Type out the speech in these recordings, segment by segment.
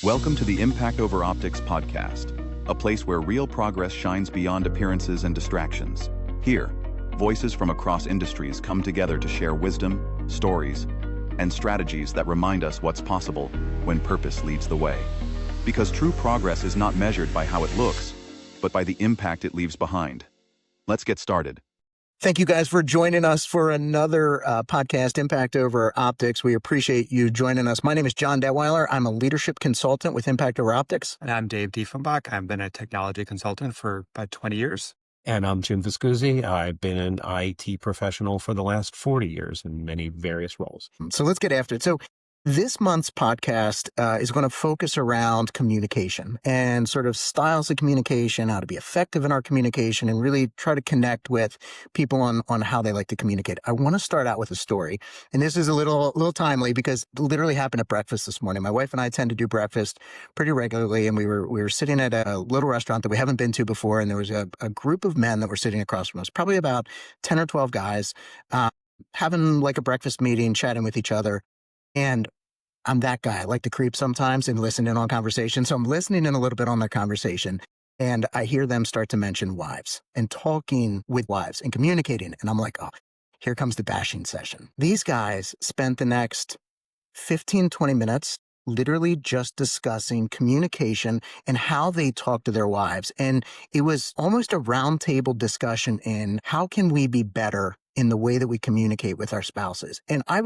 Welcome to the Impact Over Optics podcast, a place where real progress shines beyond appearances and distractions. Here, voices from across industries come together to share wisdom, stories, and strategies that remind us what's possible when purpose leads the way. Because true progress is not measured by how it looks, but by the impact it leaves behind. Let's get started. Thank you guys for joining us for another podcast, Impact Over Optics. We appreciate you joining us. My name is John Detweiler. I'm a leadership consultant with Impact Over Optics. And I'm Dave Diefenbach. I've been a technology consultant for about 20 years. And I'm Jim Viscuzzi. I've been an IT professional for the last 40 years in many various roles. So let's get after it. So this month's podcast is going to focus around communication and sort of styles of communication, how to be effective in our communication, and really try to connect with people on how they like to communicate. I want to start out with a story, and this is a little timely because it literally happened at breakfast this morning. My wife and I tend to do breakfast pretty regularly, and we were sitting at a little restaurant that we haven't been to before, and there was a group of men that were sitting across from us, probably about 10 or 12 guys, having like a breakfast meeting, chatting with each other. And I'm that guy. I like to creep sometimes and listen in on conversations. So I'm listening in a little bit on their conversation, and I hear them start to mention wives and talking with wives and communicating. And I'm like, oh, here comes the bashing session. These guys spent the next 15, 20 minutes literally just discussing communication and how they talk to their wives. And it was almost a roundtable discussion in how can we be better in the way that we communicate with our spouses. And I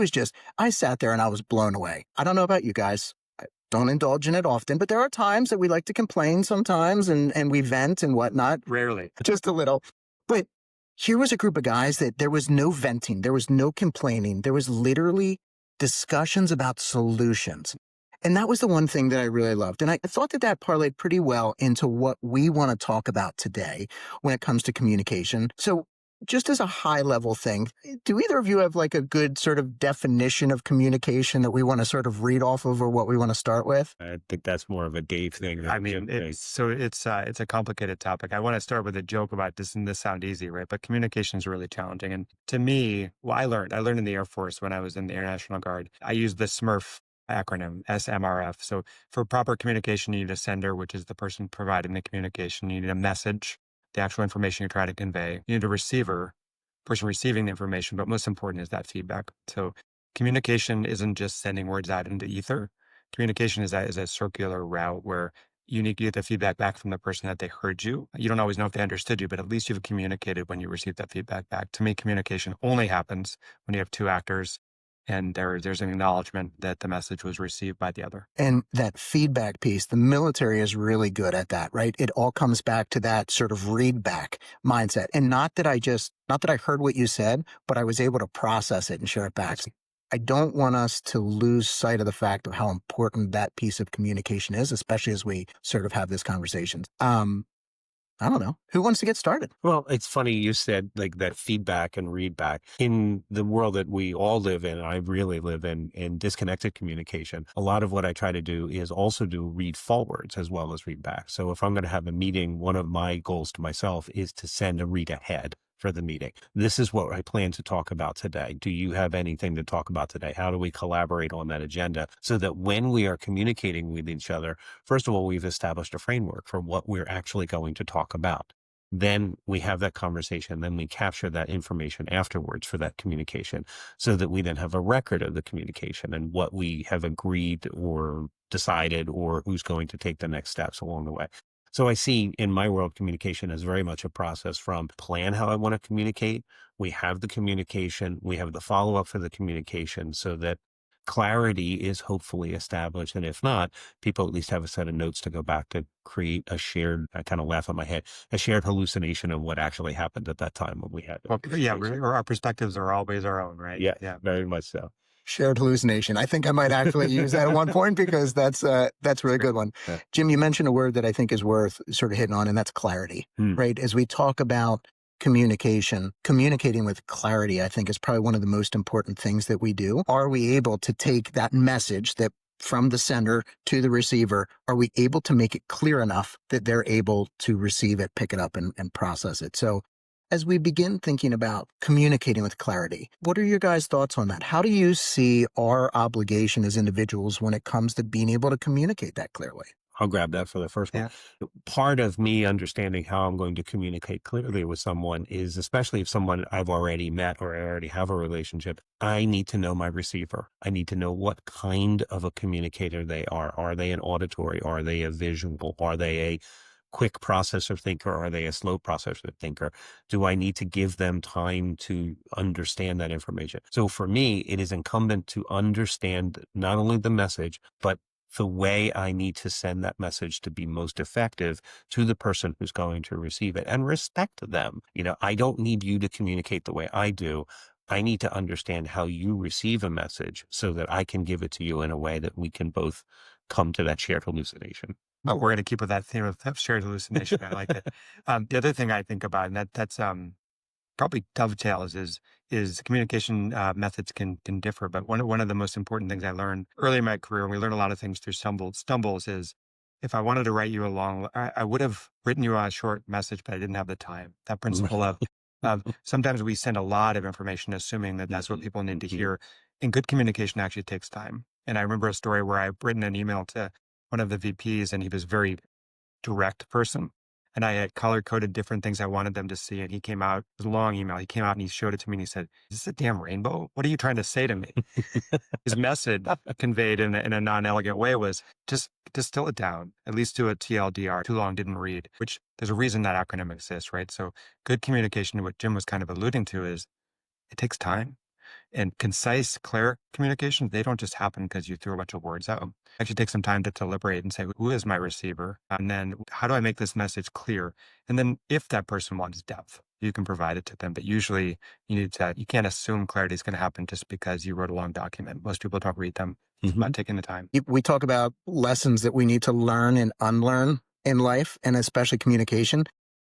sat there and I was blown away. I don't know about you guys. I don't indulge in it often, but there are times that we like to complain sometimes and we vent and whatnot. Rarely. Just a little. But here was a group of guys that there was no venting. There was no complaining. There was literally discussions about solutions. And that was the one thing that I really loved. And I thought that parlayed pretty well into what we want to talk about today when it comes to communication. So just as a high level thing, do either of you have like a good sort of definition of communication that we want to sort of read off of, or what we want to start with? I think that's more of a Dave thing. I mean, it's a complicated topic. I want to start with a joke about this, and this sounds easy, right? But communication is really challenging. And to me, well, I learned in the Air Force when I was in the Air National Guard. I used the SMRF acronym, SMRF. So for proper communication, you need a sender, which is the person providing the communication. You need a message, the actual information you're trying to convey. You need a receiver, person receiving the information, but most important is that feedback. So communication isn't just sending words out into ether. Communication is a circular route where you need to get the feedback back from the person that they heard you. You don't always know if they understood you, but at least you've communicated when you receive that feedback back. To me, communication only happens when you have two actors and there's an acknowledgement that the message was received by the other. And that feedback piece, the military is really good at that, right? It all comes back to that sort of read back mindset. And not that I heard what you said, but I was able to process it and share it back. I don't want us to lose sight of the fact of how important that piece of communication is, especially as we sort of have this conversation. I don't know. Who wants to get started? Well, it's funny you said like that feedback and read back. In the world that we all live in, I really live in disconnected communication. A lot of what I try to do is also do read forwards as well as read back. So if I'm going to have a meeting, one of my goals to myself is to send a read ahead for the meeting. This is what I plan to talk about today. Do you have anything to talk about today? How do we collaborate on that agenda so that when we are communicating with each other, first of all, we've established a framework for what we're actually going to talk about. Then we have that conversation, then we capture that information afterwards for that communication so that we then have a record of the communication and what we have agreed or decided or who's going to take the next steps along the way. So I see in my world, communication as very much a process from plan how I want to communicate. We have the communication, we have the follow-up for the communication so that clarity is hopefully established. And if not, people at least have a set of notes to go back to create a shared, I kind of laugh in my head, a shared hallucination of what actually happened at that time when we had it. Well, yeah, our perspectives are always our own, right? Yeah, very much so. Shared hallucination. I think I might actually use that at one point because that's a really good one. Yeah. Jim, you mentioned a word that I think is worth sort of hitting on, and that's clarity, right? As we talk about communication, communicating with clarity, I think is probably one of the most important things that we do. Are we able to take that message that from the sender to the receiver, are we able to make it clear enough that they're able to receive it, pick it up and process it? So As we begin thinking about communicating with clarity, what are your guys' thoughts on that? How do you see our obligation as individuals when it comes to being able to communicate that clearly? I'll grab that for the first one. Yeah. Part of me understanding how I'm going to communicate clearly with someone is, especially if someone I've already met or I already have a relationship, I need to know my receiver. I need to know what kind of a communicator they are. Are they an auditory? Are they a visual? Are they a quick processor thinker? Are they a slow processor thinker? Do I need to give them time to understand that information? So for me, it is incumbent to understand not only the message, but the way I need to send that message to be most effective to the person who's going to receive it and respect them. I don't need you to communicate the way I do. I need to understand how you receive a message so that I can give it to you in a way that we can both come to that shared hallucination. Oh, we're going to keep with that theme of shared hallucination. I like it. The other thing I think about, and that's probably dovetails, is communication methods can differ. But one of the most important things I learned early in my career, and we learn a lot of things through stumbles, is if I wanted to write you I would have written you a short message, but I didn't have the time. That principle of sometimes we send a lot of information, assuming that that's what people need to hear. And good communication actually takes time. And I remember a story where I've written an email to one of the VPs, and he was very direct person. And I had color coded different things I wanted them to see. And he came out, it was a long email. He came out and he showed it to me and he said, "Is this a damn rainbow? What are you trying to say to me?" His message conveyed in a non-elegant way was just distill it down, at least to a TLDR, too long didn't read, which there's a reason that acronym exists, right? So good communication, what Jim was kind of alluding to, is it takes time. And concise, clear communications, they don't just happen because you threw a bunch of words out. Actually take some time to deliberate and say, who is my receiver? And then how do I make this message clear? And then if that person wants depth, you can provide it to them. But usually you can't assume clarity is going to happen just because you wrote a long document. Most people don't read them. It's about taking the time. We talk about lessons that we need to learn and unlearn in life, and especially communication.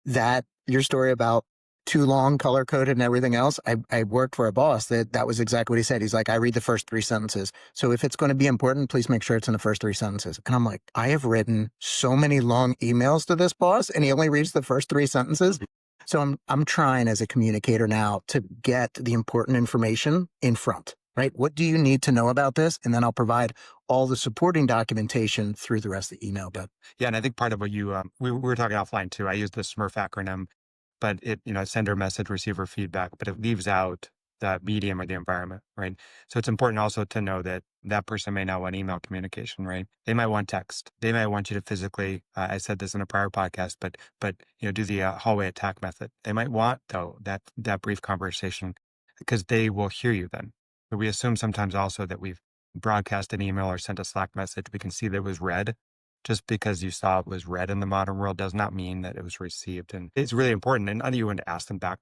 That your story about too long, color coded, and everything else. I worked for a boss that was exactly what he said. He's like, I read the first 3 sentences. So if it's going to be important, please make sure it's in the first 3 sentences. And I'm like, I have written so many long emails to this boss, and he only reads the first 3 sentences. So I'm trying as a communicator now to get the important information in front, right? What do you need to know about this? And then I'll provide all the supporting documentation through the rest of the email. But yeah, and I think part of what you, we were talking offline too. I use the SMRF acronym, but it, sender, message, receiver, feedback, but it leaves out the medium or the environment, right? So it's important also to know that that person may not want email communication, right? They might want text. They might want you to physically, I said this in a prior podcast, but do the hallway attack method. They might want, though, that brief conversation because they will hear you then. But we assume sometimes also that we've broadcast an email or sent a Slack message. We can see that it was read. Just because you saw it was read in the modern world does not mean that it was received. And it's really important. And you want to ask them back.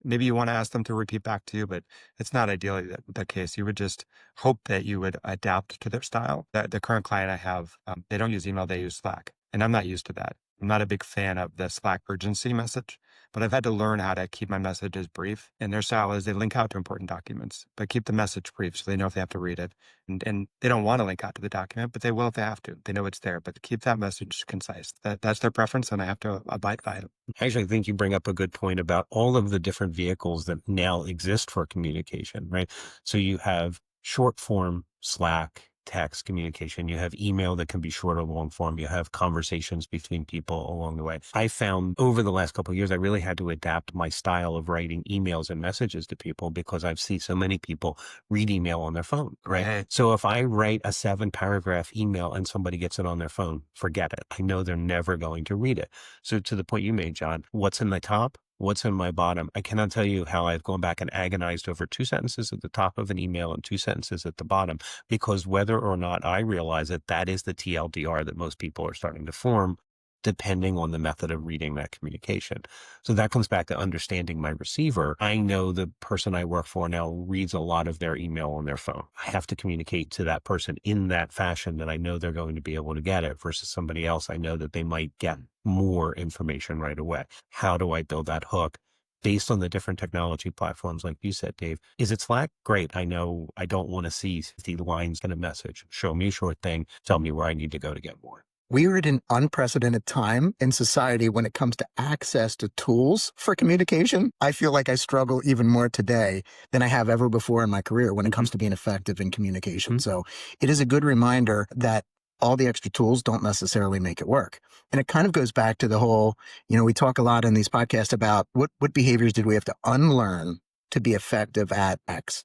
Maybe you want to ask them to repeat back to you, but it's not ideally the case. You would just hope that you would adapt to their style. The current client I have, they don't use email, they use Slack. And I'm not used to that. I'm not a big fan of the Slack urgency message, but I've had to learn how to keep my messages brief. And their style is they link out to important documents, but keep the message brief so they know if they have to read it. And they don't want to link out to the document, but they will if they have to. They know it's there, but keep that message concise. That's their preference, and I have to abide by it. Actually, I think you bring up a good point about all of the different vehicles that now exist for communication, right? So you have short form Slack, text communication. You have email that can be short or long form. You have conversations between people along the way. I found over the last couple of years, I really had to adapt my style of writing emails and messages to people because I've seen so many people read email on their phone, right? So if I write a 7-paragraph email and somebody gets it on their phone, forget it. I know they're never going to read it. So to the point you made, John, what's in the top? What's in my bottom? I cannot tell you how I've gone back and agonized over 2 sentences at the top of an email and 2 sentences at the bottom, because whether or not I realize it, that is the TLDR that most people are starting to form, depending on the method of reading that communication. So that comes back to understanding my receiver. I know the person I work for now reads a lot of their email on their phone. I have to communicate to that person in that fashion that I know they're going to be able to get it versus somebody else. I know that they might get more information right away. How do I build that hook? Based on the different technology platforms, like you said, Dave. Is it Slack? Great. I know I don't want to see 50 lines in a message. Show me a short thing. Tell me where I need to go to get more. We are at an unprecedented time in society when it comes to access to tools for communication. I feel like I struggle even more today than I have ever before in my career when it comes to being effective in communication. So it is a good reminder that all the extra tools don't necessarily make it work. And it kind of goes back to the whole, we talk a lot in these podcasts about what behaviors did we have to unlearn to be effective at X.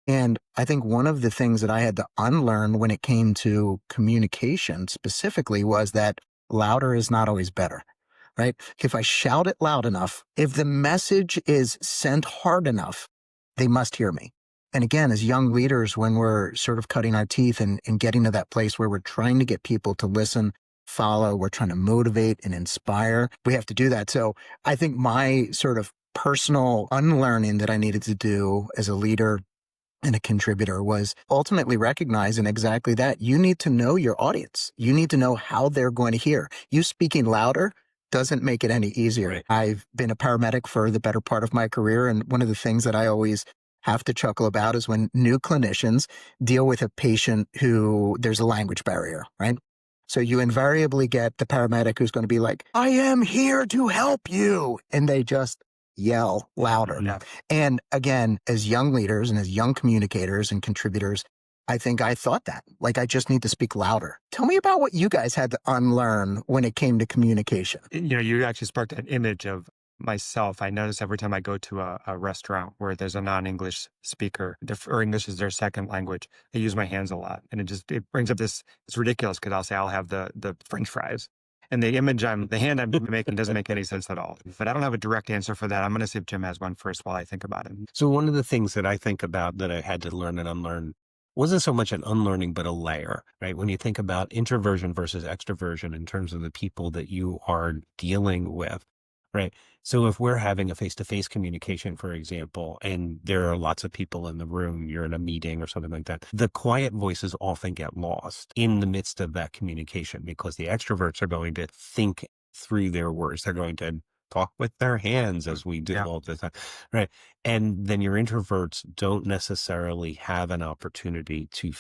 And I think one of the things that I had to unlearn when it came to communication specifically was that louder is not always better, right? If I shout it loud enough, if the message is sent hard enough, they must hear me. And again, as young leaders, when we're sort of cutting our teeth and getting to that place where we're trying to get people to listen, follow, we're trying to motivate and inspire, we have to do that. So I think my sort of personal unlearning that I needed to do as a leader and a contributor was ultimately recognizing exactly that. You need to know your audience. You need to know how they're going to hear. You speaking louder doesn't make it any easier. Right. I've been a paramedic for the better part of my career, and one of the things that I always have to chuckle about is when new clinicians deal with a patient who there's a language barrier, right? So you invariably get the paramedic who's going to be like, I am here to help you. And they just yell louder. Yeah. And again, as young leaders and as young communicators and contributors, I think I thought that, like, I just need to speak louder. Tell me about what you guys had to unlearn when it came to communication. You actually sparked an image of myself. I notice every time I go to a restaurant where there's a non-English speaker, or English is their second language, I use my hands a lot. And it brings up this, it's ridiculous because I'll have the French fries. And the hand I'm making doesn't make any sense at all. But I don't have a direct answer for that. I'm going to see if Jim has one first while I think about it. So one of the things that I think about that I had to learn and unlearn wasn't so much an unlearning, but a layer, right? When you think about introversion versus extroversion in terms of the people that you are dealing with, right? So if we're having a face-to-face communication, for example, and there are lots of people in the room, you're in a meeting or something like that, the quiet voices often get lost in the midst of that communication because the extroverts are going to think through their words. They're going to talk with their hands as we do all the time, right? And then your introverts don't necessarily have an opportunity to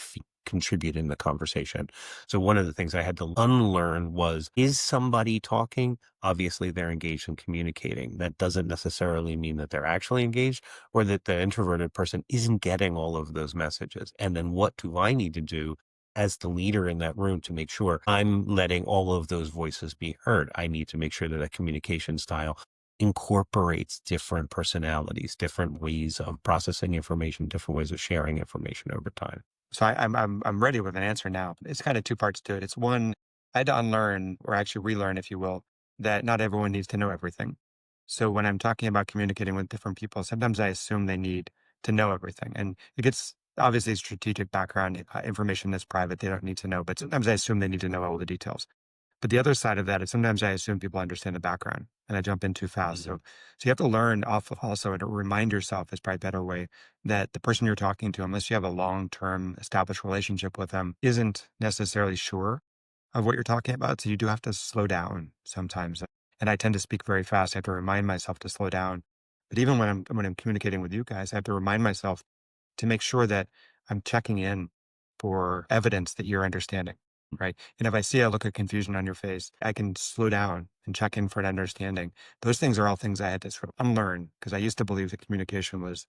contribute in the conversation. So one of the things I had to unlearn was, is somebody talking? Obviously they're engaged in communicating. That doesn't necessarily mean that they're actually engaged or that the introverted person isn't getting all of those messages. And then what do I need to do as the leader in that room to make sure I'm letting all of those voices be heard? I need to make sure that that communication style incorporates different personalities, different ways of processing information, different ways of sharing information over time. So I'm ready with an answer now. It's kind of two parts to it. It's one, I had to unlearn, or actually relearn, if you will, that not everyone needs to know everything. So when I'm talking about communicating with different people, sometimes I assume they need to know everything. And it gets obviously strategic background information that's private, they don't need to know, but sometimes I assume they need to know all the details. But the other side of that is sometimes I assume people understand the background and I jump in too fast. So you have to learn off of also and remind yourself is probably a better way that the person you're talking to, unless you have a long-term established relationship with them, isn't necessarily sure of what you're talking about. So you do have to slow down sometimes. And I tend to speak very fast. I have to remind myself to slow down. But even when I'm communicating with you guys, I have to remind myself to make sure that I'm checking in for evidence that you're understanding. Right. And if I see a look of confusion on your face, I can slow down and check in for an understanding. Those things are all things I had to sort of unlearn because I used to believe that communication was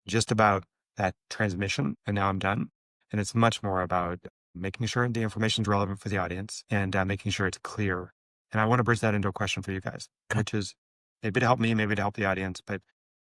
just about that transmission. And now I'm done. And it's much more about making sure the information is relevant for the audience and making sure it's clear. And I want to bridge that into a question for you guys, which is maybe to help me, maybe to help the audience. But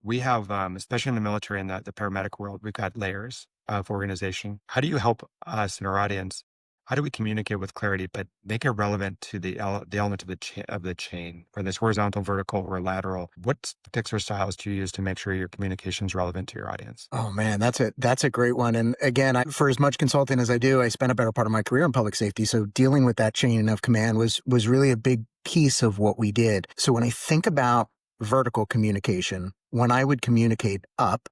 we have, especially in the military and the paramedic world, we've got layers of organization. How do you help us and our audience? How do we communicate with clarity, but make it relevant to the element of the chain, whether it's horizontal, vertical, or lateral? What particular styles do you use to make sure your communication is relevant to your audience? Oh man, that's a great one. And again, for as much consulting as I do, I spent a better part of my career in public safety. So dealing with that chain of command was really a big piece of what we did. So when I think about vertical communication, when I would communicate up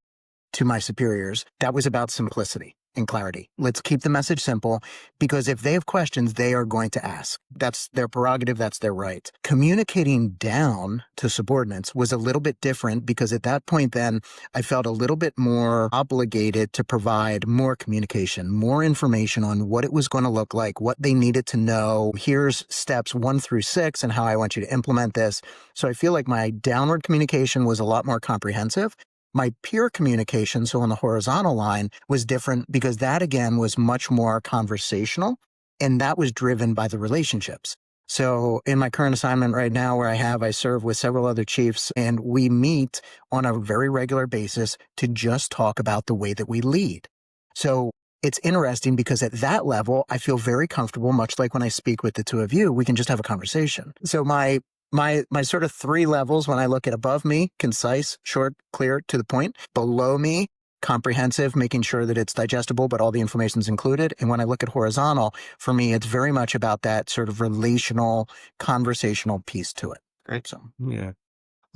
to my superiors, that was about simplicity. and clarity. Let's keep the message simple, because if they have questions, they are going to ask. That's their prerogative. That's their right. Communicating down to subordinates was a little bit different, because at that point then I felt a little bit more obligated to provide more communication, more information on what it was going to look like, what they needed to know. Here's steps 1 through 6 and how I want you to implement this. So I feel like my downward communication was a lot more comprehensive. My peer communication, so on the horizontal line, was different, because that, again, was much more conversational, and that was driven by the relationships. So in my current assignment right now, where I serve with several other chiefs, and we meet on a very regular basis to just talk about the way that we lead. So it's interesting, because at that level, I feel very comfortable, much like when I speak with the two of you, we can just have a conversation. So my sort of 3 levels, when I look at above me, concise, short, clear, to the point. Below me, comprehensive, making sure that it's digestible, but all the information is included. And when I look at horizontal, for me, it's very much about that sort of relational, conversational piece to it. Great. So, Yeah.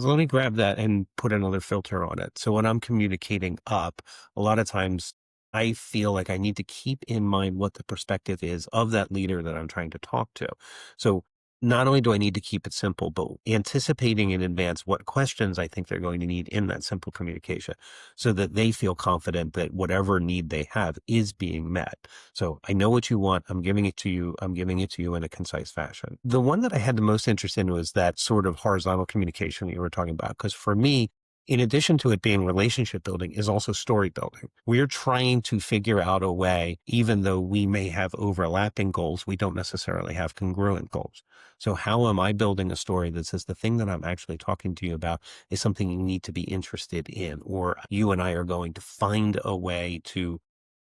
So let me grab that and put another filter on it. So when I'm communicating up, a lot of times I feel like I need to keep in mind what the perspective is of that leader that I'm trying to talk to. So not only do I need to keep it simple, but anticipating in advance what questions I think they're going to need in that simple communication, so that they feel confident that whatever need they have is being met. So I know what you want. I'm giving it to you. I'm giving it to you in a concise fashion. The one that I had the most interest in was that sort of horizontal communication you were talking about. Because for me, in addition to it being relationship building, is also story building. We're trying to figure out a way, even though we may have overlapping goals, we don't necessarily have congruent goals. So how am I building a story that says the thing that I'm actually talking to you about is something you need to be interested in, or you and I are going to find a way to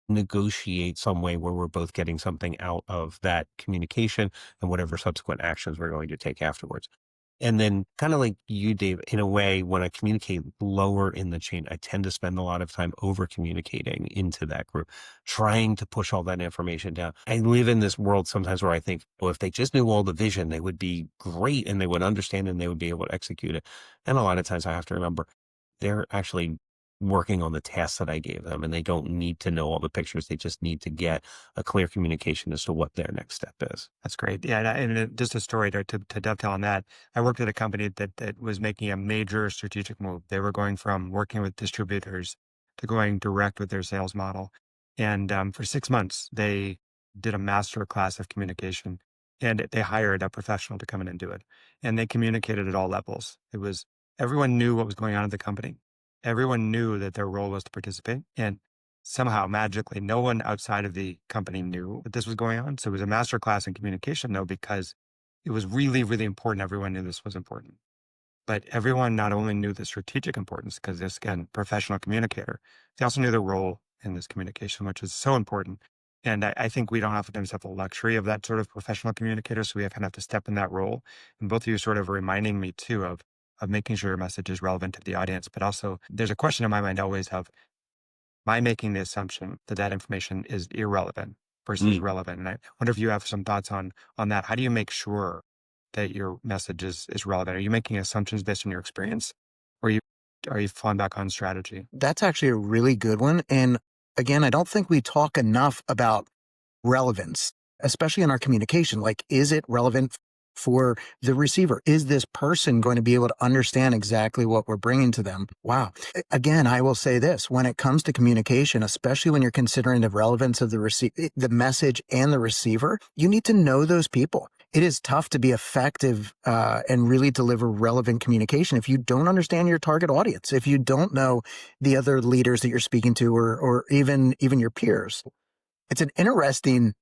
negotiate some way where we're both getting something out of that communication and whatever subsequent actions we're going to take afterwards. And then kind of like you, Dave, in a way, when I communicate lower in the chain, I tend to spend a lot of time over communicating into that group, trying to push all that information down. I live in this world sometimes where I think, well, if they just knew all the vision, they would be great and they would understand and they would be able to execute it. And a lot of times I have to remember they're actually working on the tasks that I gave them, and they don't need to know all the pictures. They just need to get a clear communication as to what their next step is. That's great. Yeah. And just a story to dovetail on that. I worked at a company that was making a major strategic move. They were going from working with distributors to going direct with their sales model. And for 6 months, they did a master class of communication, and they hired a professional to come in and do it. And they communicated at all levels. Everyone knew what was going on at the company. Everyone knew that their role was to participate, and somehow magically no one outside of the company knew that this was going on. So it was a master class in communication, though, because it was really, really important. Everyone knew this was important, but everyone not only knew the strategic importance, because this, again, professional communicator, they also knew their role in this communication, which is so important. And I think we don't oftentimes have the luxury of that sort of professional communicator. So we kind of have to step in that role. And both of you sort of reminding me too of making sure your message is relevant to the audience. But also there's a question in my mind always of, am I making the assumption that that information is irrelevant versus relevant? And I wonder if you have some thoughts on that. How do you make sure that your message is relevant? Are you making assumptions based on your experience, or are you falling back on strategy? that's actually a really good one. And again, I don't think we talk enough about relevance, especially in our communication. Like, is it relevant for the receiver? Is this person going to be able to understand exactly what we're bringing to them? Wow. Again, I will say this, when it comes to communication, especially when you're considering the relevance of the message and the receiver, you need to know those people. It is tough to be effective and really deliver relevant communication if you don't understand your target audience, if you don't know the other leaders that you're speaking to, or even your peers. It's an interesting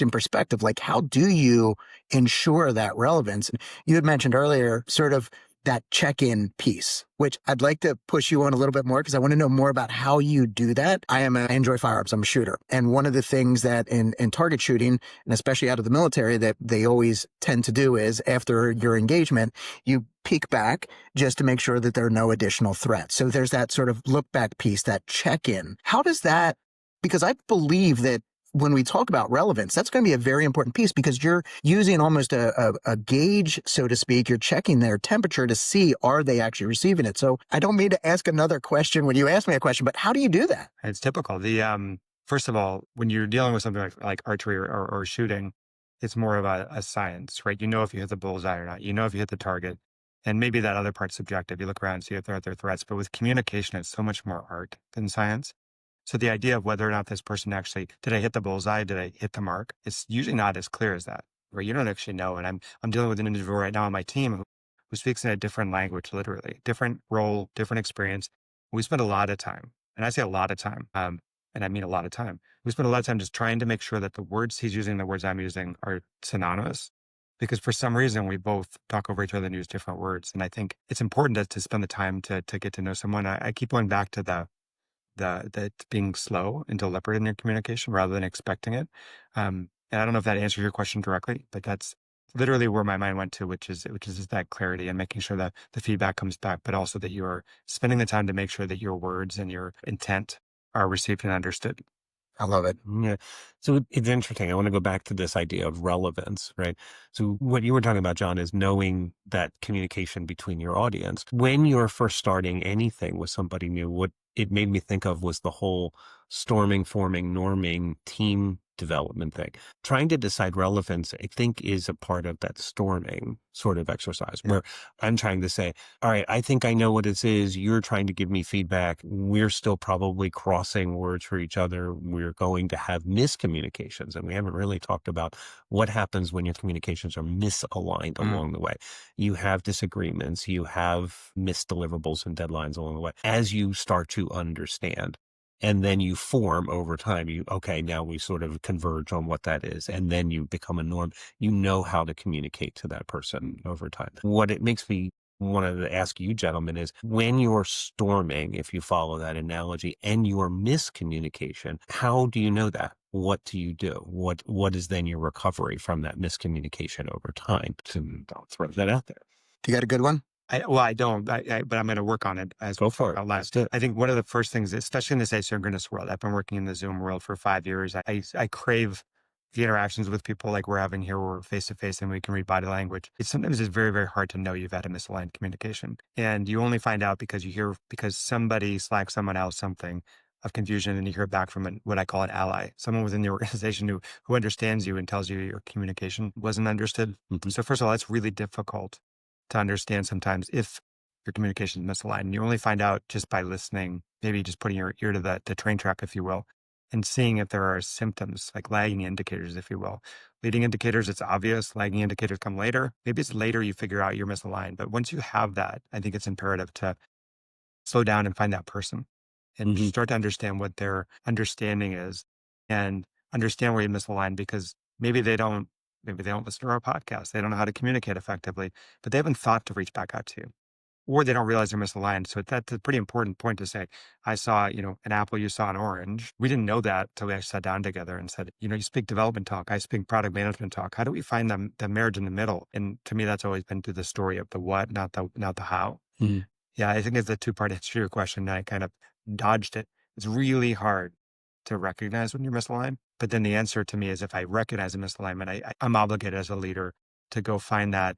perspective. Like, how do you ensure that relevance? You had mentioned earlier sort of that check-in piece, which I'd like to push you on a little bit more, because I want to know more about how you do that. I enjoy firearms. I'm a shooter. And one of the things that in target shooting, and especially out of the military, that they always tend to do is, after your engagement, you peek back just to make sure that there are no additional threats. So there's that sort of look back piece, that check-in. How does that, because I believe that when we talk about relevance, that's going to be a very important piece, because you're using almost a gauge, so to speak. You're checking their temperature to see, are they actually receiving it? So I don't mean to ask another question when you ask me a question, but how do you do that? It's typical. first of all, when you're dealing with something like archery or shooting, it's more of a science, right? You know if you hit the bullseye or not. You know if you hit the target. And maybe that other part's subjective. You look around and see if there are other threats. But with communication, it's so much more art than science. So the idea of whether or not this person actually, did I hit the bullseye? Did I hit the mark? It's usually not as clear as that, where you don't actually know. And I'm dealing with an individual right now on my team who speaks in a different language, literally, different role, different experience. We spend a lot of time, and I say a lot of time, and I mean a lot of time. We spend a lot of time just trying to make sure that the words he's using, the words I'm using are synonymous. Because for some reason we both talk over each other and use different words. And I think it's important to spend the time to get to know someone. I keep going back to the being slow and deliberate in your communication rather than expecting it. And I don't know if that answers your question directly, but that's literally where my mind went to, which is just that clarity and making sure that the feedback comes back, but also that you are spending the time to make sure that your words and your intent are received and understood. I love it. Yeah. So it's interesting. I want to go back to this idea of relevance, right? So what you were talking about, John, is knowing that communication between your audience. When you're first starting anything with somebody new, what it made me think of was the whole storming, forming, norming, team development thing. Trying to decide relevance, I think, is a part of that storming sort of exercise where I'm trying to say, all right, I think I know what this is. You're trying to give me feedback. We're still probably crossing words for each other. We're going to have miscommunications. And we haven't really talked about what happens when your communications are misaligned along the way. You have disagreements. You have missed deliverables and deadlines along the way as you start to understand. And then you form over time. Okay, now we sort of converge on what that is. And then you become a norm. You know how to communicate to that person over time. What it makes me want to ask you gentlemen is when you're storming, if you follow that analogy, and your miscommunication, how do you know that? What do you do? What is then your recovery from that miscommunication over time? I'll throw that out there. Do you got a good one? I don't, but I'm going to work on it as Go for it. I think one of the first things, especially in this asynchronous world, I've been working in the Zoom world for 5 years. I crave the interactions with people like we're having here, where we're face to face and we can read body language. Sometimes it's very, very hard to know you've had a misaligned communication. And you only find out because somebody slacks someone else something of confusion, and you hear back from what I call an ally, someone within the organization who understands you and tells you your communication wasn't understood. So first of all, it's really difficult to understand sometimes if your communication is misaligned. And you only find out just by listening, maybe just putting your ear to the train track, if you will, and seeing if there are symptoms, like lagging indicators, if you will. Leading indicators, it's obvious. Lagging indicators come later. Maybe it's later you figure out you're misaligned. But once you have that, I think it's imperative to slow down and find that person and start to understand what their understanding is and understand where you misaligned, because maybe they don't listen to our podcast. They don't know how to communicate effectively, but they haven't thought to reach back out to you, or they don't realize they're misaligned. So that's a pretty important point to say. I saw, an apple, you saw an orange. We didn't know that till we actually sat down together and said, you speak development talk, I speak product management talk. How do we find the marriage in the middle? And to me, that's always been through the story of the what, not the how. Yeah, I think it's a two-part answer to your question. I kind of dodged it. It's really hard to recognize when you're misaligned. But then the answer to me is, if I recognize a misalignment, I'm obligated as a leader to go find that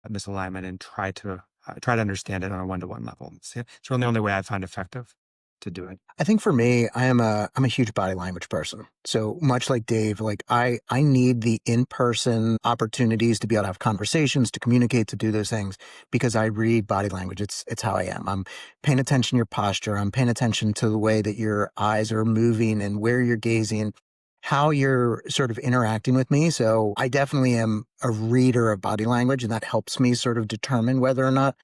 misalignment and try to understand it on a one-to-one level. It's really the only way I find effective to do it. I think for me, I'm a huge body language person. So much like Dave, I need the in-person opportunities to be able to have conversations, to communicate, to do those things, because I read body language. It's how I am. I'm paying attention to your posture. I'm paying attention to the way that your eyes are moving and where you're gazing, how you're sort of interacting with me. So I definitely am a reader of body language, and that helps me sort of determine whether or not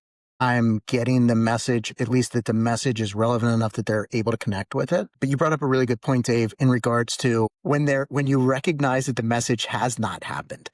I'm getting the message, at least that the message is relevant enough that they're able to connect with it. But you brought up a really good point, Dave, in regards to when you recognize that the message has not happened,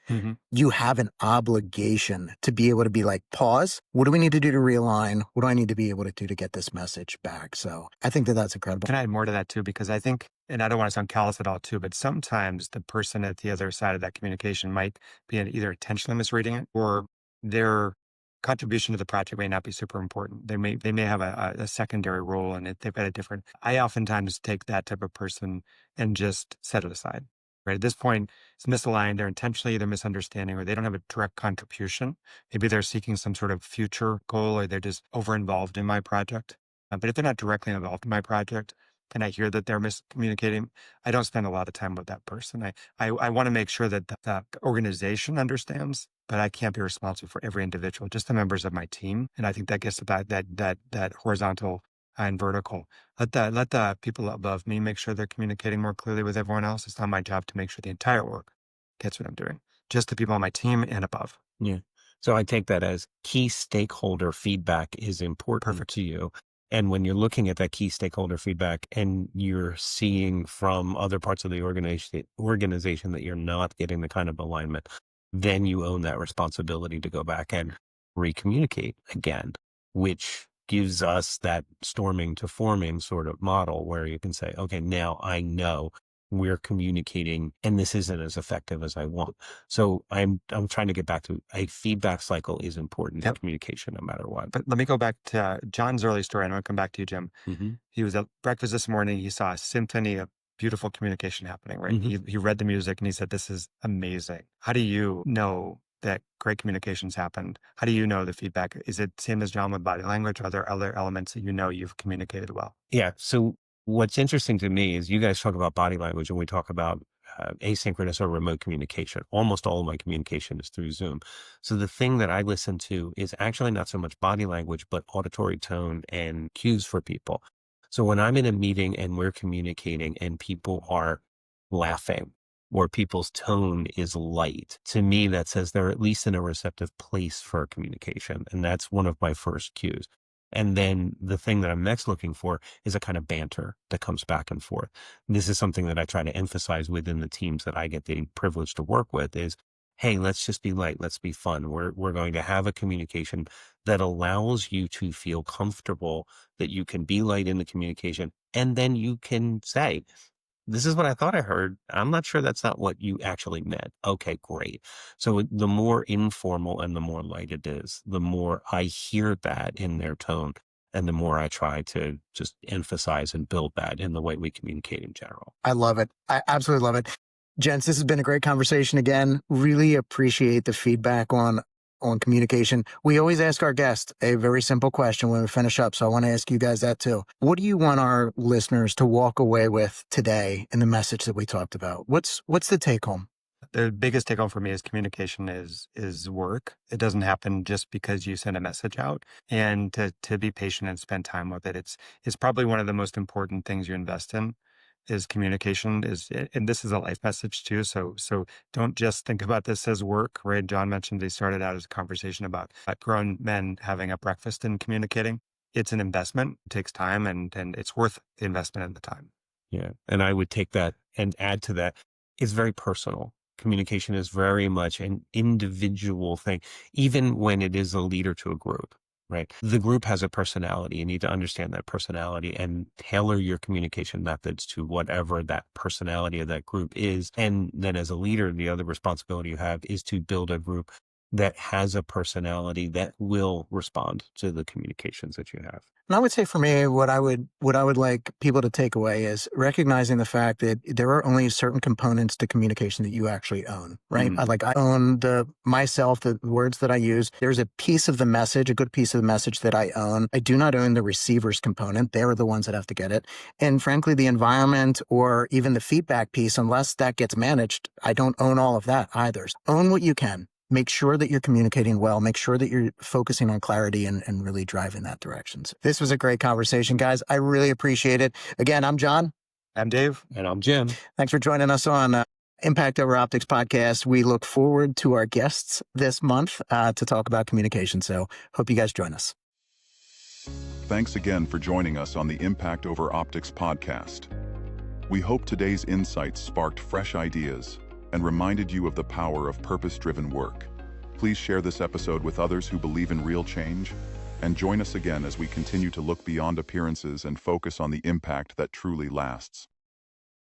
you have an obligation to be able to be like, pause. What do we need to do to realign? What do I need to be able to do to get this message back? So I think that that's incredible. Can I add more to that too? Because I think, and I don't want to sound callous at all too, but sometimes the person at the other side of that communication might be either intentionally misreading it, or their contribution to the project may not be super important. They may have a secondary role, and they've got a different. I oftentimes take that type of person and just set it aside. Right at this point, it's misaligned. They're intentionally either misunderstanding, or they don't have a direct contribution. Maybe they're seeking some sort of future goal, or they're just over involved in my project. But if they're not directly involved in my project, and I hear that they're miscommunicating, I don't spend a lot of time with that person. I want to make sure that the organization understands, but I can't be responsible for every individual, just the members of my team. And I think that gets about that horizontal and vertical. Let the people above me make sure they're communicating more clearly with everyone else. It's not my job to make sure the entire org gets what I'm doing. Just the people on my team and above. Yeah. So I take that as key stakeholder feedback is important to you. And when you're looking at that key stakeholder feedback and you're seeing from other parts of the organization that you're not getting the kind of alignment, then you own that responsibility to go back and recommunicate again, which gives us that storming to forming sort of model where you can say, okay, now I know we're communicating and this isn't as effective as I want. So I'm trying to get back to a feedback cycle is important in communication no matter what. But let me go back to John's early story, and I'm going to come back to you, Jim. Mm-hmm. He was at breakfast this morning. He saw a symphony of beautiful communication happening, right? Mm-hmm. He read the music and he said, this is amazing. How do you know that great communications happened? How do you know the feedback? Is it same as John with body language? Are there other elements that you know you've communicated well? Yeah. So what's interesting to me is you guys talk about body language and we talk about asynchronous or remote communication. Almost all of my communication is through Zoom. So the thing that I listen to is actually not so much body language, but auditory tone and cues for people. So when I'm in a meeting and we're communicating and people are laughing or people's tone is light, to me, that says they're at least in a receptive place for communication. And that's one of my first cues. And then the thing that I'm next looking for is a kind of banter that comes back and forth. This is something that I try to emphasize within the teams that I get the privilege to work with is, hey, let's just be light. Let's be fun. We're going to have a communication that allows you to feel comfortable that you can be light in the communication. And then you can say, this is what I thought I heard. I'm not sure that's not what you actually meant. Okay, great. So the more informal and the more light it is, the more I hear that in their tone and the more I try to just emphasize and build that in the way we communicate in general. I love it. I absolutely love it. Gents, this has been a great conversation again. Really appreciate the feedback on communication. We always ask our guests a very simple question when we finish up. So I want to ask you guys that too. What do you want our listeners to walk away with today in the message that we talked about? What's the take home? The biggest take home for me is communication is work. It doesn't happen just because you send a message out, and to be patient and spend time with it. It's probably one of the most important things you invest in. Is communication and this is a life message too. So don't just think about this as work, right? John mentioned they started out as a conversation about grown men having a breakfast and communicating. It's an investment. It takes time and it's worth the investment and the time. Yeah. And I would take that and add to that. It's very personal. Communication is very much an individual thing, even when it is a leader to a group. Right. The group has a personality. You need to understand that personality and tailor your communication methods to whatever that personality of that group is. And then as a leader, the other responsibility you have is to build a group that has a personality that will respond to the communications that you have. And I would say for me, what I would like people to take away is recognizing the fact that there are only certain components to communication that you actually own, right? Mm-hmm. I own myself, the words that I use. There's a piece of the message, a good piece of the message that I own. I do not own the receiver's component. They're the ones that have to get it. And frankly, the environment or even the feedback piece, unless that gets managed, I don't own all of that either. Own what you can. Make sure that you're communicating well. Make sure that you're focusing on clarity and really driving that direction. So this was a great conversation, guys. I really appreciate it. Again, I'm John. I'm Dave. And I'm Jim. Thanks for joining us on Impact Over Optics podcast. We look forward to our guests this month to talk about communication. So hope you guys join us. Thanks again for joining us on the Impact Over Optics podcast. We hope today's insights sparked fresh ideas and reminded you of the power of purpose-driven work. Please share this episode with others who believe in real change, and join us again as we continue to look beyond appearances and focus on the impact that truly lasts.